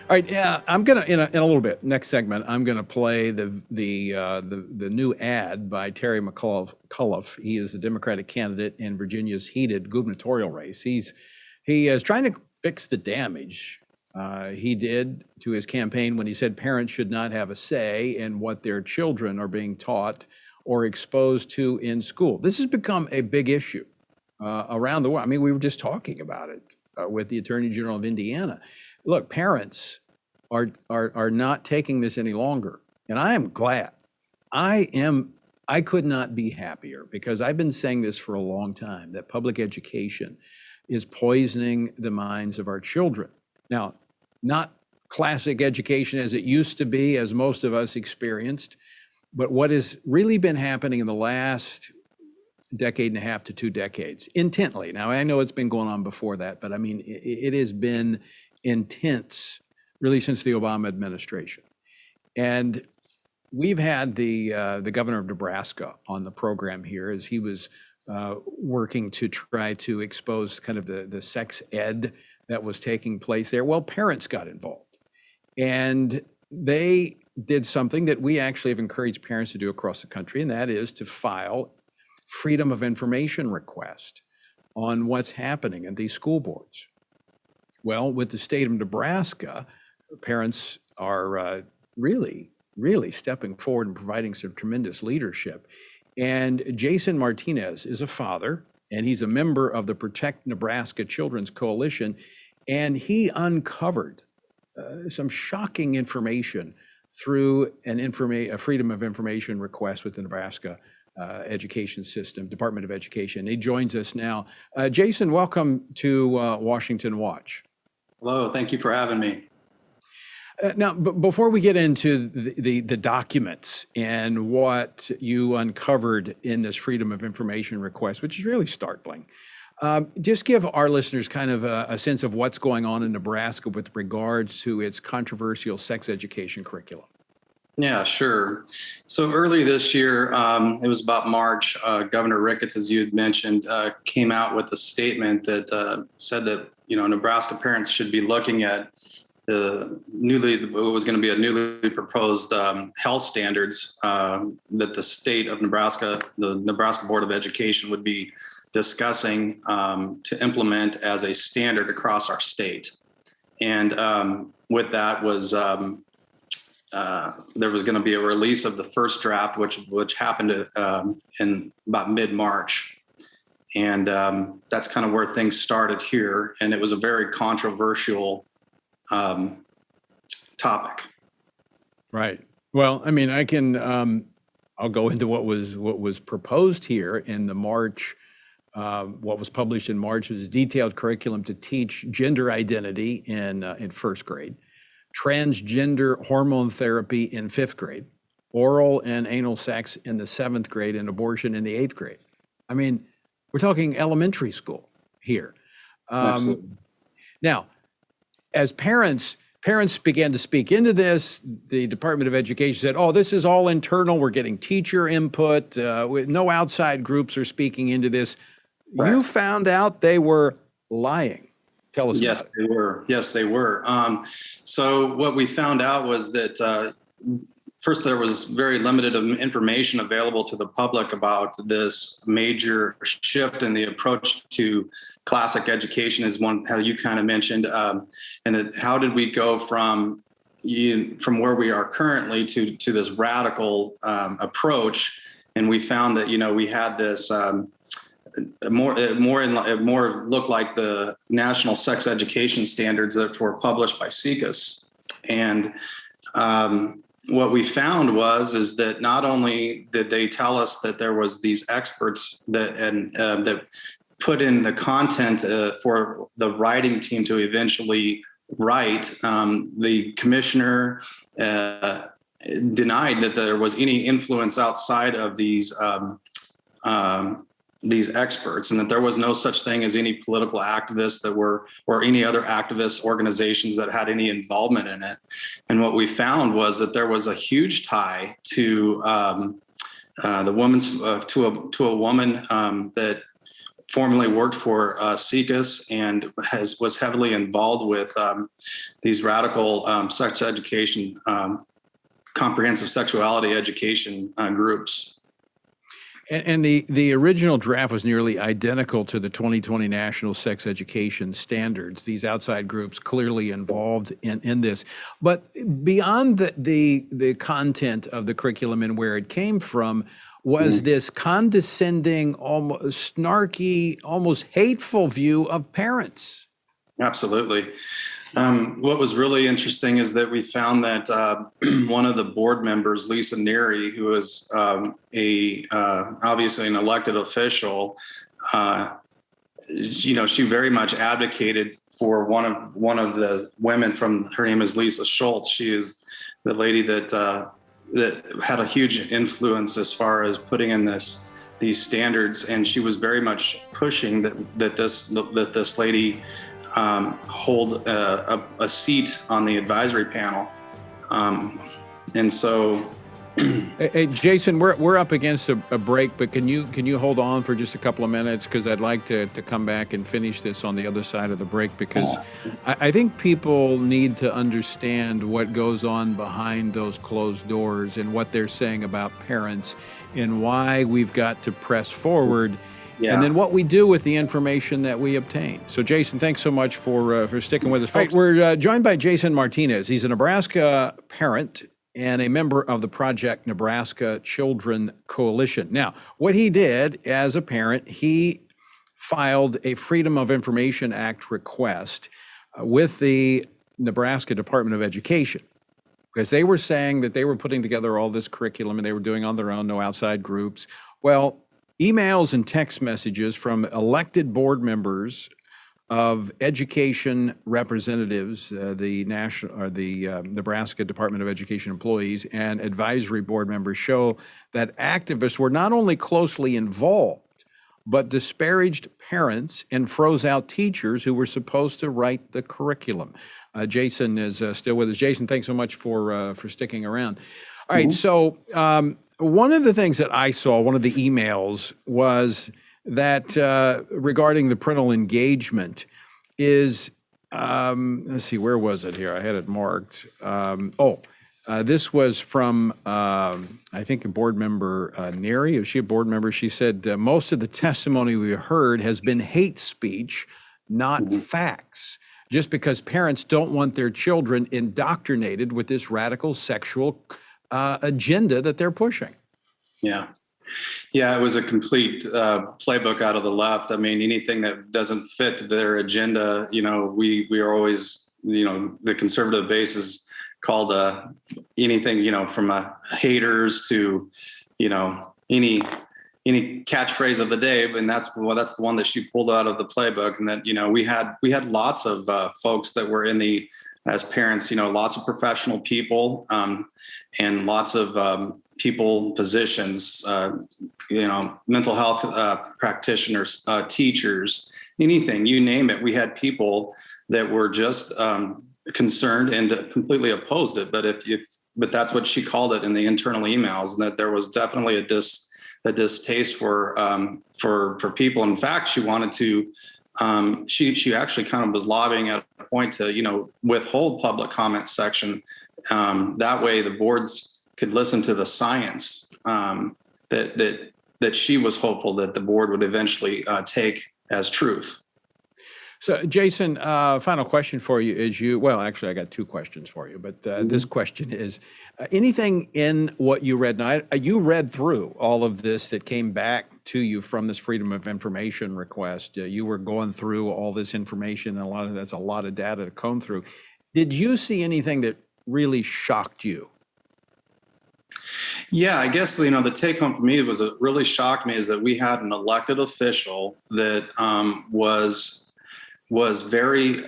All right, yeah, I'm gonna in a little bit. Next segment, I'm gonna play the new ad by Terry McAuliffe. He is the Democratic candidate in Virginia's heated gubernatorial race. He is trying to fix the damage he did to his campaign when he said parents should not have a say in what their children are being taught or exposed to in school. This has become a big issue around the world. I mean, we were just talking about it with the Attorney General of Indiana. Look, parents are not taking this any longer, and I am glad. I could not be happier because I've been saying this for a long time that public education is poisoning the minds of our children. Now, not classic education as it used to be, as most of us experienced, but what has really been happening in the last decade and a half to 2 decades, intently. Now, I know it's been going on before that, but I mean, it has been intense really since the Obama administration. And we've had the governor of Nebraska on the program here as he was working to try to expose kind of the sex ed that was taking place there. Well, parents got involved, and they did something that we actually have encouraged parents to do across the country, and that is to file freedom of information request on what's happening in these school boards. Well, with the state of Nebraska, parents are really, really stepping forward and providing some tremendous leadership. And Jason Martinez is a father, and he's a member of the Protect Nebraska Children Coalition, and he uncovered some shocking information through a freedom of information request with the Nebraska education system, Department of Education. He joins us now. Jason, welcome to Washington Watch. Hello, thank you for having me. Now, before we get into the documents and what you uncovered in this freedom of information request, which is really startling, just give our listeners kind of a sense of what's going on in Nebraska with regards to its controversial sex education curriculum. Yeah, sure. So early this year, it was about March, Governor Ricketts, as you had mentioned, came out with a statement that said that, Nebraska parents should be looking at what was going to be a newly proposed health standards that the state of Nebraska, the Nebraska Board of Education, would be discussing to implement as a standard across our state. And with that was there was going to be a release of the first draft, which happened in about mid-March. And that's kind of where things started here. And it was a very controversial topic. Right. Well, I mean, I'll go into what was proposed here in the March. What was published in March was a detailed curriculum to teach gender identity in first grade, transgender hormone therapy in 5th grade, oral and anal sex in the 7th grade, and abortion in the 8th grade. I mean, we're talking elementary school here. Now, as parents began to speak into this, the Department of Education said, oh, this is all internal. We're getting teacher input. No outside groups are speaking into this. Correct. You found out they were lying. Tell us about it. They were. Yes, they were. So what we found out was that first, there was very limited information available to the public about this major shift in the approach to classic education, is one how you kind of mentioned, and that how did we go from where we are currently to this radical approach, and we found that we had this. It more looked like the national sex education standards that were published by SECUS. And what we found is that not only did they tell us that there was these experts that put in the content for the writing team to eventually write, the commissioner denied that there was any influence outside of these experts, and that there was no such thing as any political activists or any other activist organizations that had any involvement in it. And what we found was that there was a huge tie to a woman that formerly worked for SECUS and was heavily involved with these radical sex education, comprehensive sexuality education groups. And the original draft was nearly identical to the 2020 National Sex Education Standards. These outside groups clearly involved in this. But beyond the content of the curriculum and where it came from, was this condescending, almost snarky, almost hateful view of parents. Absolutely. What was really interesting is that we found that one of the board members, Lisa Neary, who is obviously an elected official, she very much advocated for one of the women her name is Lisa Schultz. She is the lady that had a huge influence as far as putting in these standards, and she was very much pushing that this lady hold a seat on the advisory panel, and so. Hey, Jason, we're up against a break, but can you hold on for just a couple of minutes, because I'd like to come back and finish this on the other side of the break, because I think people need to understand what goes on behind those closed doors and what they're saying about parents and why we've got to press forward. Yeah. And then what we do with the information that we obtain. So, Jason, thanks so much for sticking with us. Folks. Right, we're joined by Jason Martinez. He's a Nebraska parent and a member of the Protect Nebraska Children Coalition. Now, what he did as a parent, he filed a Freedom of Information Act request with the Nebraska Department of Education, because they were saying that they were putting together all this curriculum and they were doing on their own, no outside groups. Well, emails and text messages from elected board members of education representatives, the Nebraska Department of Education employees and advisory board members show that activists were not only closely involved, but disparaged parents and froze out teachers who were supposed to write the curriculum. Jason is still with us. Jason, thanks so much for sticking around. All right, so one of the things that I saw, one of the emails, was that regarding the parental engagement is, let's see, where was it here? I had it marked. This was from, I think, a board member, Neary. Is she a board member? She said, most of the testimony we heard has been hate speech, not facts, just because parents don't want their children indoctrinated with this radical sexual agenda that they're pushing. Yeah, it was a complete playbook out of the left. I mean, anything that doesn't fit their agenda, we are always, the conservative base is called anything, from haters to, any catchphrase of the day. And that's the one that she pulled out of the playbook. And that, we had lots of folks that were as parents, lots of professional people and lots of people, physicians, mental health practitioners, teachers, anything, you name it. We had people that were just concerned and completely opposed it. But that's what she called it in the internal emails, and that there was definitely a distaste for people. In fact, she wanted to. She actually kind of was lobbying at a point to, withhold public comment section. That way the boards could listen to the science that she was hopeful that the board would eventually take as truth. So, Jason, final question for you is actually, I got two questions for you, but this question is, anything in what you read, now you read through all of this that came back to you from this Freedom of Information request. You were going through all this information, and that's a lot of data to comb through. Did you see anything that really shocked you? Yeah, I guess, the take home for me really shocked me is that we had an elected official that was very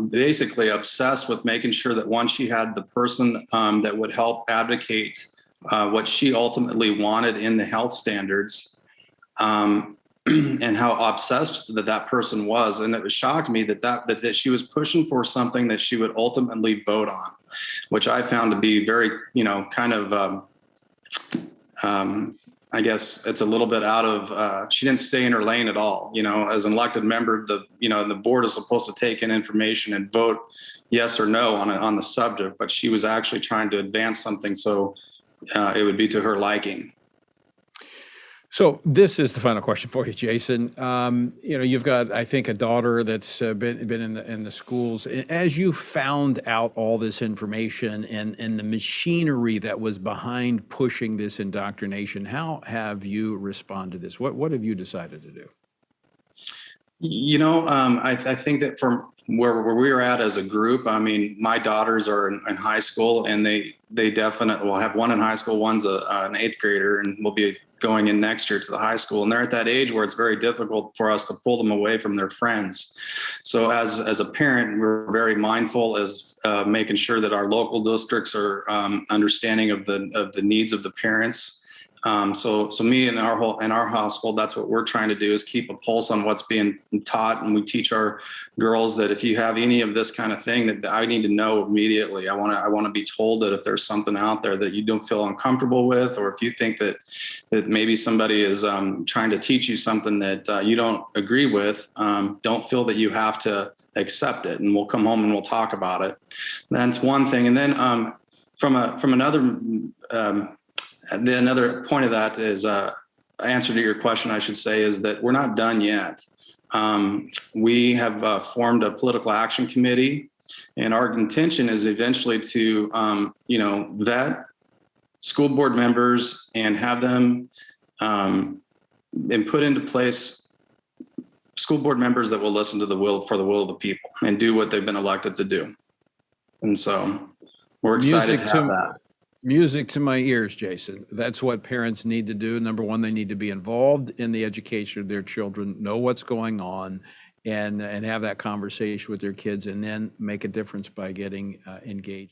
basically obsessed with making sure that once she had the person that would help advocate what she ultimately wanted in the health standards, and how obsessed that person was. And it shocked me that she was pushing for something that she would ultimately vote on, which I found to be very, kind of, I guess it's a little bit out of, she didn't stay in her lane at all. As an elected member, the board is supposed to take in information and vote yes or no on the subject, but she was actually trying to advance something so it would be to her liking. So this is the final question for you, Jason. You've got, I think, a daughter that's been in the schools. As you found out all this information and the machinery that was behind pushing this indoctrination, how have you responded to this? What have you decided to do? I think that from where we are at as a group, I mean, my daughters are in high school, and they definitely will have one in high school, one's an 8th grader, and will be going in next year to the high school. And they're at that age where it's very difficult for us to pull them away from their friends. So as a parent, we're very mindful as making sure that our local districts are understanding of the needs of the parents. So me and our household, that's what we're trying to do, is keep a pulse on what's being taught. And we teach our girls that if you have any of this kind of thing, that I need to know immediately. I want to be told that if there's something out there that you don't feel uncomfortable with, or if you think that maybe somebody is trying to teach you something that you don't agree with, don't feel that you have to accept it. And we'll come home and we'll talk about it. That's one thing. And then from another. Another point of that is answer to your question, I should say, is that we're not done yet. We have formed a political action committee, and our intention is eventually to, vet school board members and have them and put into place school board members that will listen to the will of the people and do what they've been elected to do. And so we're excited to have that. Music to my ears, Jason. That's what parents need to do. Number one, they need to be involved in the education of their children, know what's going on, and have that conversation with their kids, and then make a difference by getting engaged.